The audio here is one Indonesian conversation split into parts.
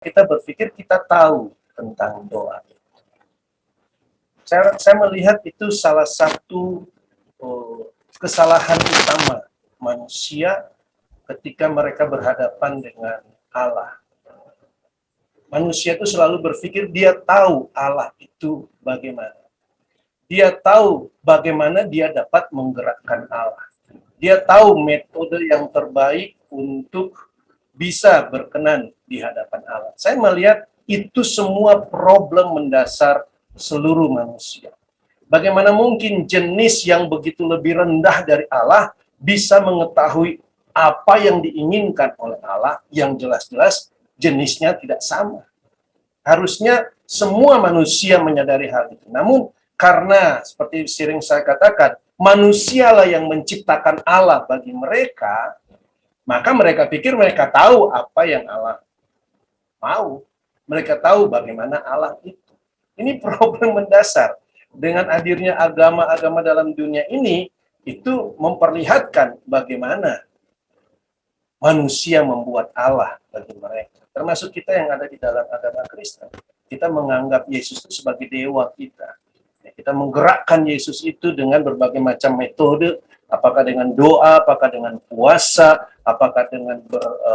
kita berpikir kita tahu tentang doa. Saya melihat itu salah satu kesalahan utama manusia ketika mereka berhadapan dengan Allah. Manusia itu selalu berpikir dia tahu Allah itu bagaimana. Dia tahu bagaimana dia dapat menggerakkan Allah. Dia tahu metode yang terbaik untuk bisa berkenan di hadapan Allah. Saya melihat itu semua problem mendasar seluruh manusia. Bagaimana mungkin jenis yang begitu lebih rendah dari Allah bisa mengetahui apa yang diinginkan oleh Allah yang jelas-jelas jenisnya tidak sama. Harusnya semua manusia menyadari hal itu. Namun karena seperti sering saya katakan, manusialah yang menciptakan Allah bagi mereka, maka mereka pikir mereka tahu apa yang Allah mau. Mereka tahu bagaimana Allah itu. Ini problem mendasar. Dengan hadirnya agama-agama dalam dunia ini, itu memperlihatkan bagaimana manusia membuat Allah bagi mereka. Termasuk kita yang ada di dalam agama Kristen. Kita menganggap Yesus itu sebagai dewa kita. Kita menggerakkan Yesus itu dengan berbagai macam metode, apakah dengan doa, apakah dengan puasa, apakah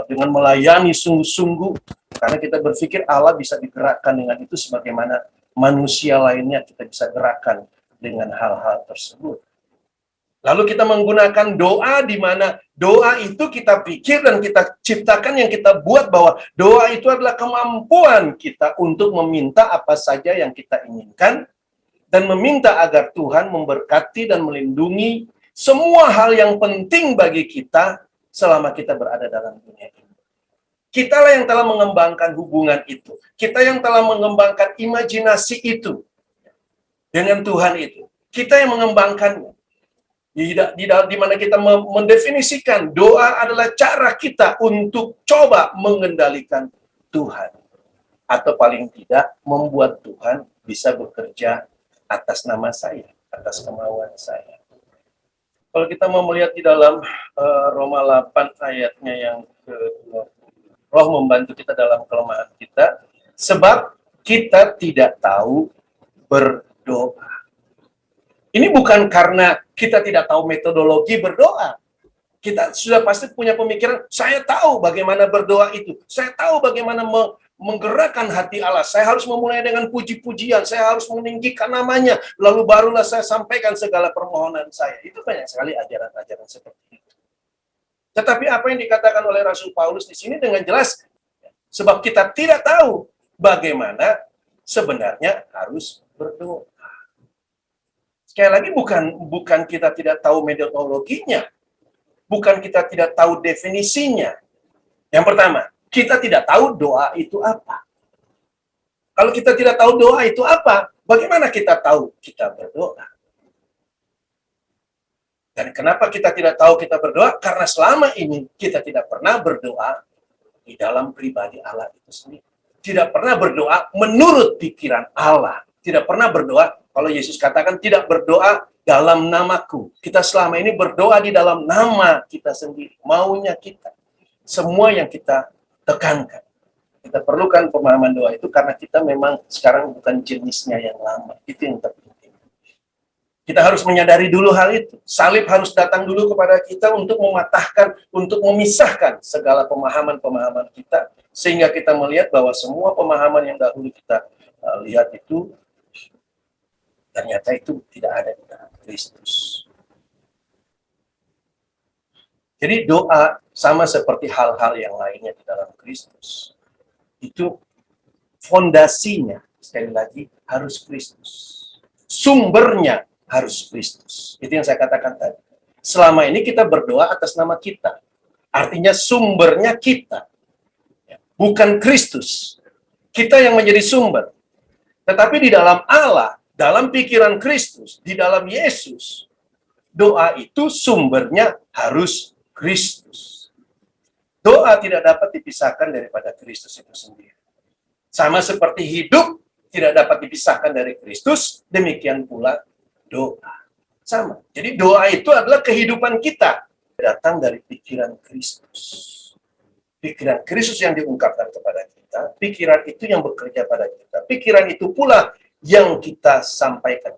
dengan melayani sungguh-sungguh. Karena kita berpikir Allah bisa digerakkan dengan itu sebagaimana manusia lainnya kita bisa gerakkan dengan hal-hal tersebut. Lalu kita menggunakan doa di mana doa itu kita pikir dan kita ciptakan yang kita buat bahwa doa itu adalah kemampuan kita untuk meminta apa saja yang kita inginkan dan meminta agar Tuhan memberkati dan melindungi semua hal yang penting bagi kita selama kita berada dalam dunia ini. Kitalah yang telah mengembangkan hubungan itu. Kita yang telah mengembangkan imajinasi itu dengan Tuhan itu. Kita yang mengembangkannya. Di mana kita mendefinisikan doa adalah cara kita untuk coba mengendalikan Tuhan. Atau paling tidak membuat Tuhan bisa bekerja atas nama saya, atas kemauan saya. Kalau kita mau melihat di dalam Roma 8 ayatnya yang ke-20, Roh membantu kita dalam kelemahan kita, sebab kita tidak tahu berdoa. Ini bukan karena kita tidak tahu metodologi berdoa. Kita sudah pasti punya pemikiran, saya tahu bagaimana berdoa itu. Saya tahu bagaimana menggerakkan hati Allah. Saya harus memulai dengan puji-pujian. Saya harus meninggikan namanya. Lalu barulah saya sampaikan segala permohonan saya. Itu banyak sekali ajaran-ajaran seperti itu. Tetapi apa yang dikatakan oleh Rasul Paulus di sini dengan jelas, sebab kita tidak tahu bagaimana sebenarnya harus berdoa. Sekali lagi bukan kita tidak tahu metodologinya, bukan kita tidak tahu definisinya. Yang pertama, kita tidak tahu doa itu apa. Kalau kita tidak tahu doa itu apa, bagaimana kita tahu kita berdoa? Dan kenapa kita tidak tahu kita berdoa? Karena selama ini kita tidak pernah berdoa di dalam pribadi Allah itu sendiri. Tidak pernah berdoa menurut pikiran Allah. Tidak pernah berdoa, kalau Yesus katakan tidak berdoa dalam namaku. Kita selama ini berdoa di dalam nama kita sendiri. Maunya kita. Semua yang kita tekankan. Kita perlukan pemahaman doa itu karena kita memang sekarang bukan jenisnya yang lama. Itu yang terpenting. Kita harus menyadari dulu hal itu. Salib harus datang dulu kepada kita untuk mematahkan, untuk memisahkan segala pemahaman-pemahaman kita. Sehingga kita melihat bahwa semua pemahaman yang dahulu kita lihat itu, ternyata itu tidak ada di dalam Kristus. Jadi doa sama seperti hal-hal yang lainnya di dalam Kristus. Itu fondasinya, sekali lagi, harus Kristus. Sumbernya harus Kristus. Itu yang saya katakan tadi. Selama ini kita berdoa atas nama kita. Artinya sumbernya kita. Bukan Kristus. Kita yang menjadi sumber. Tetapi di dalam Allah, dalam pikiran Kristus, di dalam Yesus, doa itu sumbernya harus Kristus. Doa tidak dapat dipisahkan daripada Kristus itu sendiri. Sama seperti hidup tidak dapat dipisahkan dari Kristus, demikian pula doa. Sama. Jadi doa itu adalah kehidupan kita. Datang dari pikiran Kristus. Pikiran Kristus yang diungkapkan kepada kita. kita, pikiran itu yang bekerja pada kita. Pikiran itu pula yang kita sampaikan